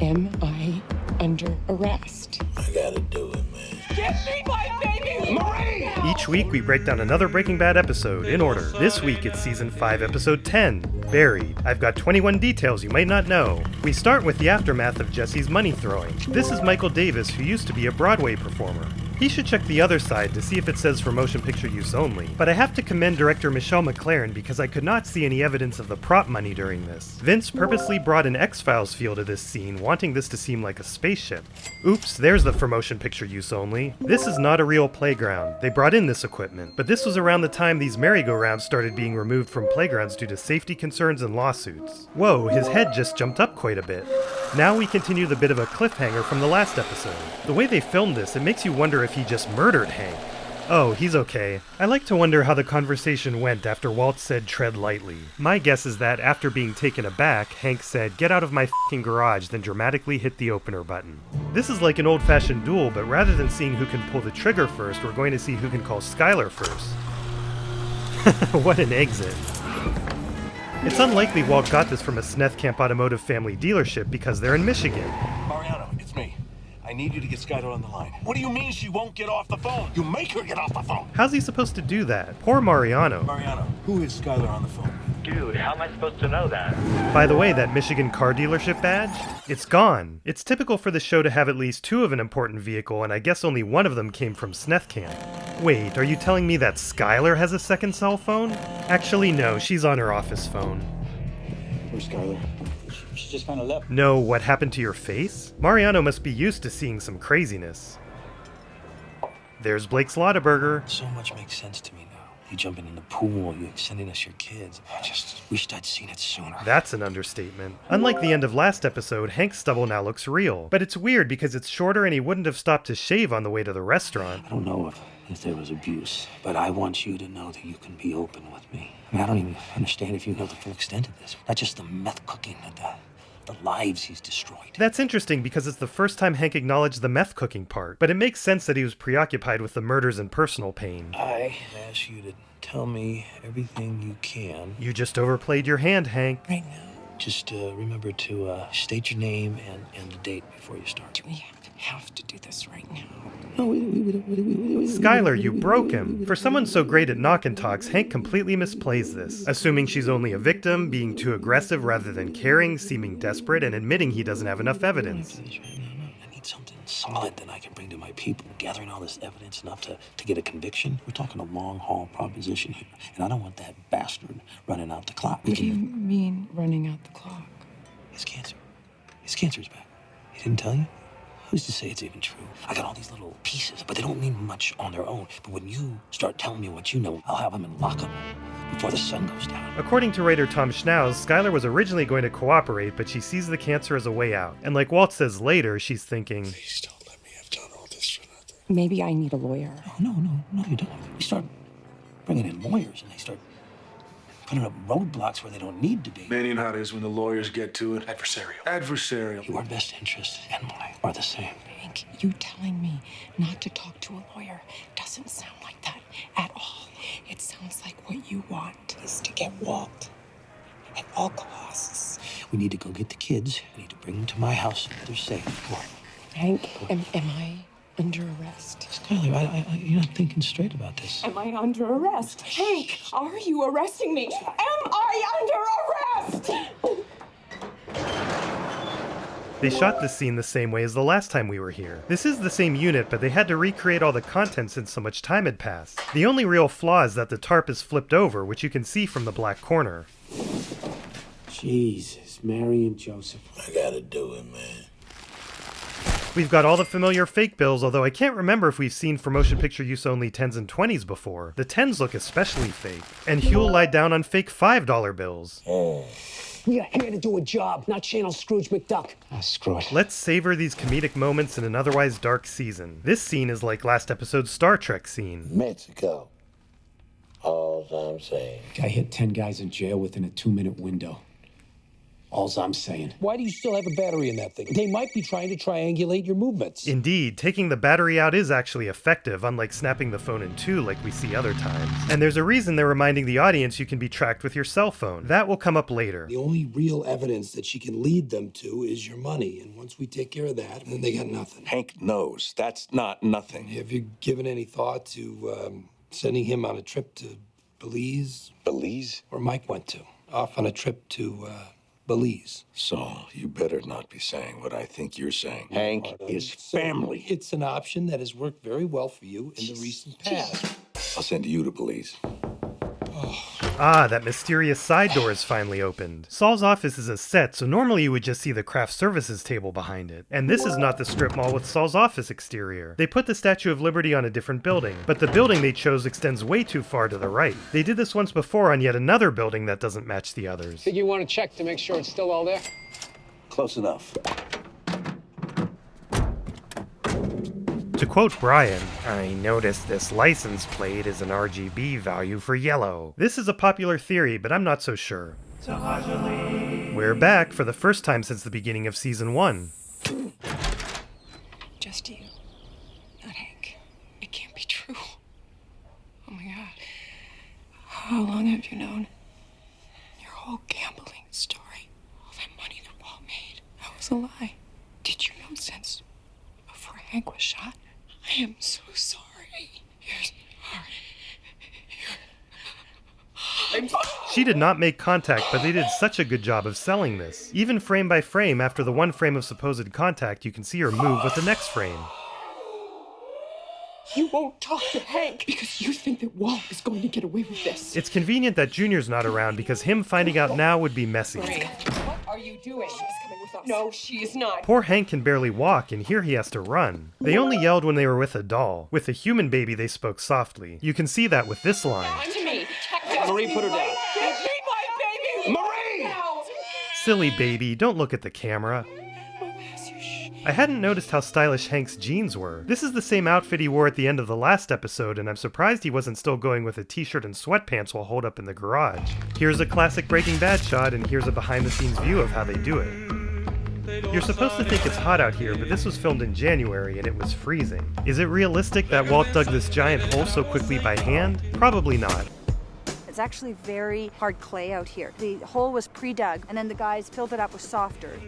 Am I under arrest? I gotta do it, man. Give me my baby! Marie! Each week we break down another Breaking Bad episode in order. This week it's season 5, episode 10, Buried. I've got 21 details you might not know. We start with the aftermath of Jesse's money throwing. This is Michael Davis, who used to be a Broadway performer. He should check the other side to see if it says for motion picture use only, but I have to commend director Michelle MacLaren because I could not see any evidence of the prop money during this. Vince purposely brought an X-Files feel to this scene, wanting this to seem like a spaceship. Oops, there's the for motion picture use only. This is not a real playground. They brought in this equipment, but this was around the time these merry-go-rounds started being removed from playgrounds due to safety concerns and lawsuits. Whoa, his head just jumped up quite a bit. Now we continue the bit of a cliffhanger from the last episode. The way they filmed this, it makes you wonder if he just murdered Hank. Oh, he's okay. I like to wonder how the conversation went after Walt said tread lightly. My guess is that after being taken aback, Hank said, "Get out of my f***ing garage," then dramatically hit the opener button. This is like an old-fashioned duel, but rather than seeing who can pull the trigger first, we're going to see who can call Skyler first. What an exit. It's unlikely Walt got this from a Snethkamp Automotive family dealership because they're in Michigan. Mariano, it's me. I need you to get Skyler on the line. What do you mean she won't get off the phone? You make her get off the phone. How's he supposed to do that? Poor Mariano. Mariano, who is Skyler on the phone with? Dude, how am I supposed to know that? By the way, that Michigan car dealership badge? It's gone. It's typical for the show to have at least two of an important vehicle, and I guess only one of them came from Snethkamp. Wait, are you telling me that Skyler has a second cell phone? Actually, no, she's on her office phone. Where's Skyler? She just kind of left. No, what happened to your face? Mariano must be used to seeing some craziness. There's Blake Slaughterburger. So much makes sense to me now. You jumping in the pool, you sending us your kids. I just wished I'd seen it sooner. That's an understatement. Unlike the end of last episode, Hank's stubble now looks real. But it's weird because it's shorter and he wouldn't have stopped to shave on the way to the restaurant. I don't know if there was abuse, but I want you to know that you can be open with me. I mean, I don't even understand if you know the full extent of this. Not just the meth cooking and the lives he's destroyed. That's interesting because it's the first time Hank acknowledged the meth cooking part, but it makes sense that he was preoccupied with the murders and personal pain. I ask you to tell me everything you can. You just overplayed your hand, Hank. Right now. Just remember to state your name and the date before you start. Do we have to do this right now? No, Skyler, you broke him. For someone so great at knock and talks, Hank completely misplays this, assuming she's only a victim, being too aggressive rather than caring, seeming desperate, and admitting he doesn't have enough evidence. I need something solid that I can bring to my people. Gathering all this evidence enough to get a conviction. We're talking a long-haul proposition here, and I don't want that bastard running out the clock. What do you mean, running out the clock? His cancer. His cancer's back. He didn't tell you? Who's to say it's even true? I got all these little pieces, but they don't mean much on their own. But when you start telling me what you know, I'll have them in lockup before the sun goes down. According to writer Tom Schnauz, Skyler was originally going to cooperate, but she sees the cancer as a way out. And like Walt says later, she's thinking, Please don't let me have done all this for nothing. Maybe I need a lawyer. No, you don't. You start bringing in lawyers, and they start putting up roadblocks where they don't need to be. Man, you know how it is when the lawyers get to it. Adversarial. Your best interest and mine are the same. Hank, you telling me not to talk to a lawyer doesn't sound like that at all. It sounds like what you want is to get Walt at all costs. We need to go get the kids. We need to bring them to my house. They're safe. Come on. Hank, am I under arrest? Skyler, you're not thinking straight about this. Am I under arrest? Hank, are you arresting me? Am I under arrest? they shot this scene the same way as the last time we were here. This is the same unit, but they had to recreate all the content since so much time had passed. The only real flaw is that the tarp is flipped over, which you can see from the black corner. Jesus, Mary and Joseph. I gotta do it, man. We've got all the familiar fake bills, although I can't remember if we've seen for motion picture use only 10s and 20s before. The 10s look especially fake. And Huel lied down on fake $5 bills. We are here to do a job, not channel Scrooge McDuck. Screw it. Let's savor these comedic moments in an otherwise dark season. This scene is like last episode's Star Trek scene. Mexico. All I'm saying. Guy hit 10 guys in jail within a 2-minute window. All's I'm saying. Why do you still have a battery in that thing? They might be trying to triangulate your movements. Indeed, taking the battery out is actually effective, unlike snapping the phone in two like we see other times. And there's a reason they're reminding the audience you can be tracked with your cell phone. That will come up later. The only real evidence that she can lead them to is your money, and once Once we take care of that, then they got nothing. Hank knows. That's not nothing. Have you given any thought to sending him on a trip to Belize? Belize? Where Mike went to. Off on a trip to Belize. Saul, you better not be saying what I think you're saying. Hank is family. It's an option that has worked very well for you in the recent past. I'll send you to Belize. Ah, that mysterious side door is finally opened. Saul's office is a set, so normally you would just see the craft services table behind it. And this is not the strip mall with Saul's office exterior. They put the Statue of Liberty on a different building, but the building they chose extends way too far to the right. They did this once before on yet another building that doesn't match the others. Think you want to check to make sure it's still all there? Close enough. To quote Bryan, I noticed this license plate is an RGB value for yellow. This is a popular theory, but I'm not so sure. Tohajiilee. We're back for the first time since the beginning of season 1. Just you, not Hank. It can't be true. Oh my God. How long have you known? Your whole gambling story, all that money that Walt made, that was a lie. Did you know since before Hank was shot? I am so sorry. She did not make contact, but they did such a good job of selling this. Even frame by frame, after the one frame of supposed contact, you can see her move with the next frame. You won't talk to Hank because you think that Walt is going to get away with this. It's convenient that Junior's not around because him finding out now would be messy. What are you doing? She's coming with us. No, she is not. Poor Hank can barely walk, and here he has to run. They only yelled when they were with a doll. With a human baby, they spoke softly. You can see that with this line. To me. Marie, put her down. Give me my baby! Marie! Silly baby, don't look at the camera. I hadn't noticed how stylish Hank's jeans were. This is the same outfit he wore at the end of the last episode, and I'm surprised he wasn't still going with a t-shirt and sweatpants while holed up in the garage. Here's a classic Breaking Bad shot, and here's a behind-the-scenes view of how they do it. You're supposed to think it's hot out here, but this was filmed in January and it was freezing. Is it realistic that Walt dug this giant hole so quickly by hand? Probably not. It's actually very hard clay out here. The hole was pre-dug, and then the guys filled it up with soft dirt.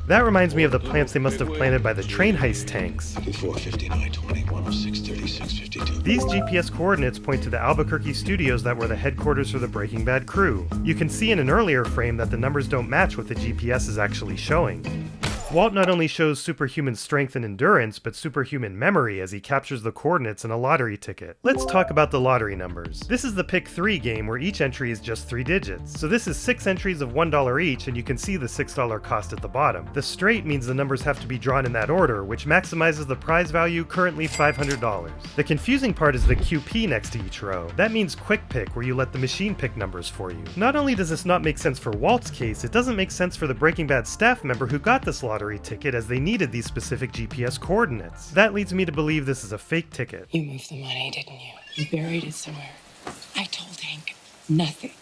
That reminds me of the plants they must have planted by the train heist tanks. 54, 59, 20, 106, 36, 52. These GPS coordinates point to the Albuquerque studios that were the headquarters for the Breaking Bad crew. You can see in an earlier frame that the numbers don't match what the GPS is actually showing. Walt not only shows superhuman strength and endurance, but superhuman memory as he captures the coordinates in a lottery ticket. Let's talk about the lottery numbers. This is the Pick 3 game where each entry is just 3 digits. So this is 6 entries of $1 each, and you can see the $6 cost at the bottom. The straight means the numbers have to be drawn in that order, which maximizes the prize value, currently $500. The confusing part is the QP next to each row. That means quick pick, where you let the machine pick numbers for you. Not only does this not make sense for Walt's case, it doesn't make sense for the Breaking Bad staff member who got this lottery ticket, as they needed these specific GPS coordinates. That leads me to believe this is a fake ticket. You moved the money, didn't you? You buried it somewhere. I told Hank nothing.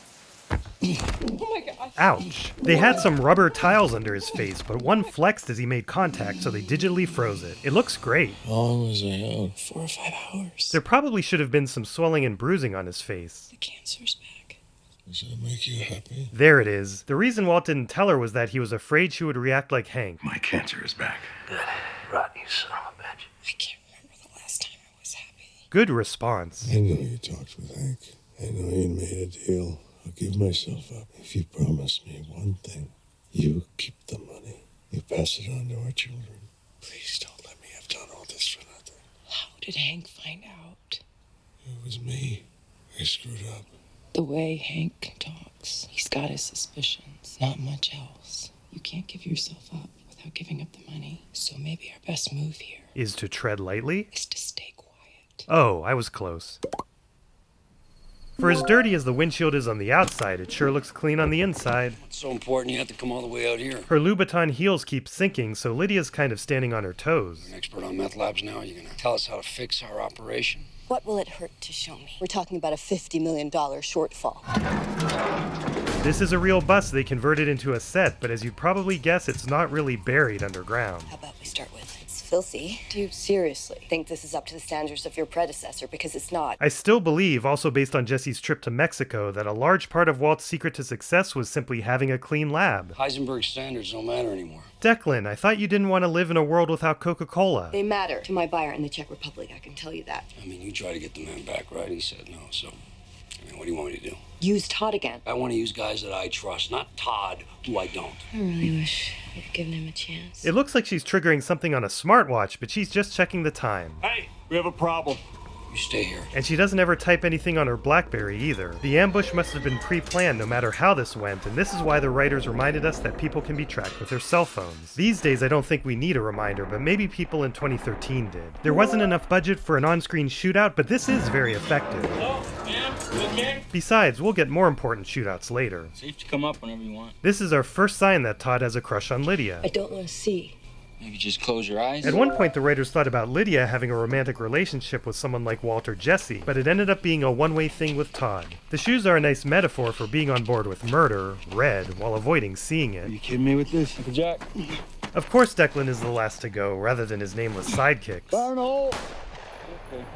Oh my gosh. Ouch. They had some rubber tiles under his face, but one flexed as he made contact, so they digitally froze it. It looks great. How long was I out? 4 or 5 hours. There probably should have been some swelling and bruising on his face. The cancer's back. Does that make you happy? There it is. The reason Walt didn't tell her was that he was afraid she would react like Hank. My cancer is back. Good. Right, you son of a bitch. I can't remember the last time I was happy. Good response. I know you talked with Hank. I know you made a deal. I'll give myself up if you promise me one thing. You keep the money. You pass it on to our children. Please don't let me have done all this for nothing. How did Hank find out? It was me. I screwed up. The way Hank talks, he's got his suspicions, not much else. You can't give yourself up without giving up the money. So maybe our best move here Is to tread lightly? is to stay quiet. Oh, I was close. For as dirty as the windshield is on the outside, it sure looks clean on the inside. It's so important you have to come all the way out here. Her Louboutin heels keep sinking, so Lydia's kind of standing on her toes. You're an expert on meth labs now. You're gonna tell us how to fix our operation? What will it hurt to show me? We're talking about a $50 million shortfall. This is a real bus they converted into a set, but as you'd probably guess, it's not really buried underground. How about we start with, it's filthy. Do you seriously think this is up to the standards of your predecessor? Because it's not. I still believe, also based on Jesse's trip to Mexico, that a large part of Walt's secret to success was simply having a clean lab. Heisenberg's standards don't matter anymore. Declan, I thought you didn't want to live in a world without Coca-Cola. They matter to my buyer in the Czech Republic, I can tell you that. I mean, you tried to get the man back, right? He said no, so... I mean, what do you want me to do? Use Todd again. I want to use guys that I trust, not Todd, who I don't. I really wish I'd given him a chance. It looks like she's triggering something on a smartwatch, but she's just checking the time. Hey, we have a problem. You stay here. And she doesn't ever type anything on her BlackBerry either. The ambush must have been pre-planned no matter how this went, and this is why the writers reminded us that people can be tracked with their cell phones. These days I don't think we need a reminder, but maybe people in 2013 did. There wasn't enough budget for an on-screen shootout, but this is very effective. Hello, ma'am, you okay? Besides, we'll get more important shootouts later. Safe to come up whenever you want. This is our first sign that Todd has a crush on Lydia. I don't want to see. Maybe just close your eyes. At one point, the writers thought about Lydia having a romantic relationship with someone like Walt or Jesse, but it ended up being a one-way thing with Todd. The shoes are a nice metaphor for being on board with murder, red, while avoiding seeing it. Are you kidding me with this? Uncle Jack. Of course Declan is the last to go, rather than his nameless sidekicks. Arnold!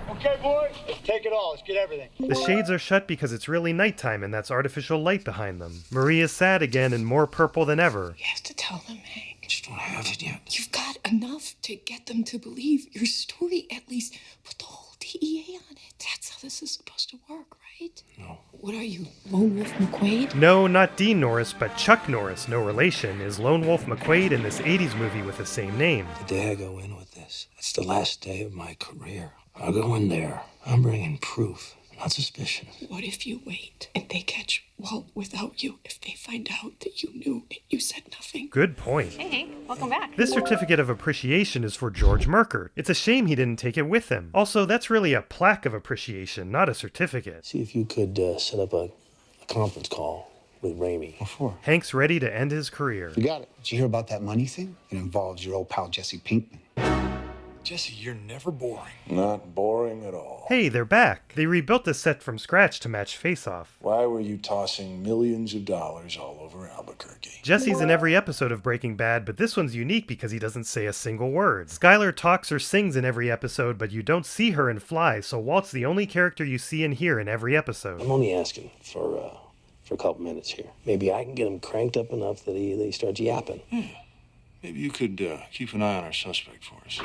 Okay, boys, let's take it all. Let's get everything. The shades are shut because it's really nighttime and that's artificial light behind them. Marie is sad again and more purple than ever. You have to tell them, Hank. Just don't have it yet. You've got enough to get them to believe your story, at least. Put the whole DEA on it. That's how this is supposed to work, right? No. What are you, Lone Wolf McQuaid? No, not Dean Norris, but Chuck Norris, no relation, is Lone Wolf McQuaid in this 80s movie with the same name. The day I go in with this, it's the last day of my career. I'll go in there. I'm bringing proof, not suspicion. What if you wait and they catch Walt without you? If they find out that you knew and you said nothing? Good point. Hey, Hank, welcome back. This certificate of appreciation is for George Merkert. It's a shame he didn't take it with him. Also, that's really a plaque of appreciation, not a certificate. See if you could set up a conference call with Raimi. What for? Hank's ready to end his career. You got it. Did you hear about that money thing? It involves your old pal Jesse Pinkman. Jesse, you're never boring. Not boring at all. Hey, they're back. They rebuilt the set from scratch to match Face Off. Why were you tossing millions of dollars all over Albuquerque? Jesse's in every episode of Breaking Bad, but this one's unique because he doesn't say a single word. Skyler talks or sings in every episode, but you don't see her in Fly, so Walt's the only character you see and hear in every episode. I'm only asking for a couple minutes here. Maybe I can get him cranked up enough that he starts yapping. Maybe you could keep an eye on our suspect for us.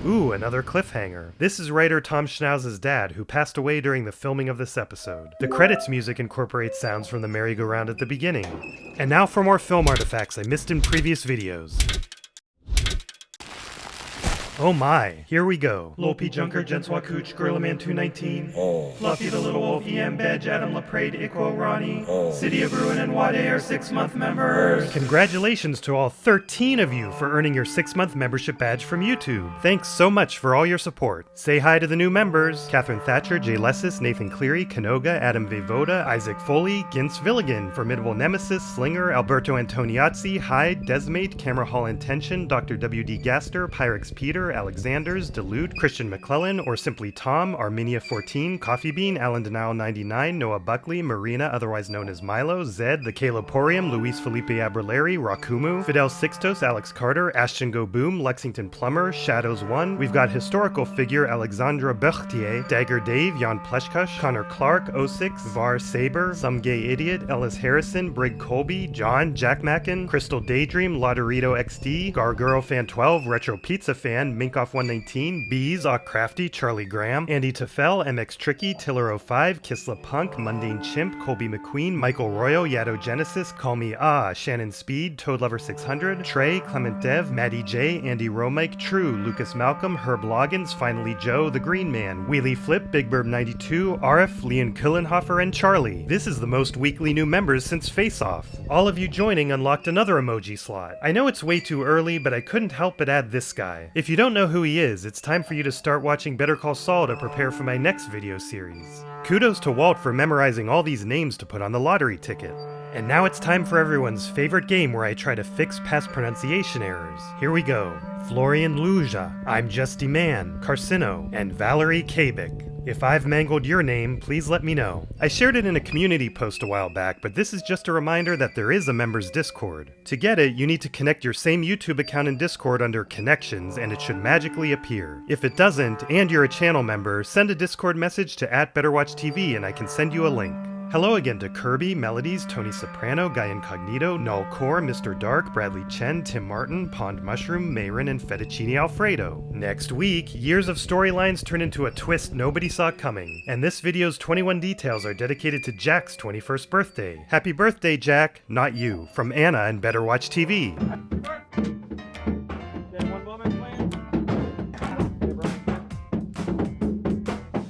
Ooh, another cliffhanger. This is writer Tom Schnauz's dad, who passed away during the filming of this episode. The credits music incorporates sounds from the merry-go-round at the beginning. And now for more film artifacts I missed in previous videos. Oh my, here we go. Lopi Junker, Jenswa Cooch, Gorilla 219. Fluffy the Little Wolf, EM Bedge, Adam LaPrade, Iqo Ronnie. City of Ruin and Wade are 6-month members. Congratulations to all 13 of you for earning your 6-month membership badge from YouTube. Thanks so much for all your support. Say hi to the new members. Catherine Thatcher, Jay Lessis, Nathan Cleary, Kanoga, Adam Voivoda, Isaac Foley, Gintz Villigan, Formidable Nemesis, Slinger, Alberto Antoniazzi, Hyde, Desmate, Camera Hall Intention, Dr. W.D. Gaster, Pyrex Peter, Alexanders, Delude, Christian McClellan, or simply Tom, Arminia 14, Coffee Bean, Alan Denal 99, Noah Buckley, Marina, otherwise known as Milo, Zed, The Caloporium, Luis Felipe Abrilari, Rakumu, Fidel Sixtos, Alex Carter, Ashton Go Boom, Lexington Plumber, Shadows 1. We've got historical figure Alexandra Berthier, Dagger Dave, Jan Pleshkush, Connor Clark, 06, Var Saber, Some Gay Idiot, Ellis Harrison, Brig Colby, John, Jack Mackin, Crystal Daydream, Lotterito XD, Garguro Fan 12, Retro Pizza Fan, Minkoff 119, Bees, Crafty, Charlie Graham, Andy Tefel, MX Tricky, Tiller 05, Kisla Punk, Mundane Chimp, Colby McQueen, Michael Royo, Yato Genesis, Call Me Shannon Speed, Toad Lover 600, Trey, Clement Dev, Maddie J, Andy Romike, True, Lucas Malcolm, Herb Loggins, Finally Joe, The Green Man, Wheelie Flip, Big Burb 92, RF, Leon Kullenhofer, and Charlie. This is the most weekly new members since Face Off. All of you joining unlocked another emoji slot. I know it's way too early, but I couldn't help but add this guy. If you don't know who he is, it's time for you to start watching Better Call Saul to prepare for my next video series. Kudos to Walt for memorizing all these names to put on the lottery ticket. And now it's time for everyone's favorite game where I try to fix past pronunciation errors. Here we go. Florian Luja, I'm Justy Man, Carcino, and Valerie Kabik. If I've mangled your name, please let me know. I shared it in a community post a while back, but this is just a reminder that there is a members Discord. To get it, you need to connect your same YouTube account in Discord under Connections, and it should magically appear. If it doesn't, and you're a channel member, send a Discord message to @BetterWatchTV and I can send you a link. Hello again to Kirby, Melodies, Tony Soprano, Guy Incognito, Null Core, Mr. Dark, Bradley Chen, Tim Martin, Pond Mushroom, Mayrin, and Fettuccine Alfredo. Next week, years of storylines turn into a twist nobody saw coming, and this video's 21 details are dedicated to Jack's 21st birthday. Happy birthday, Jack! Not you, from Anna and Better Watch TV.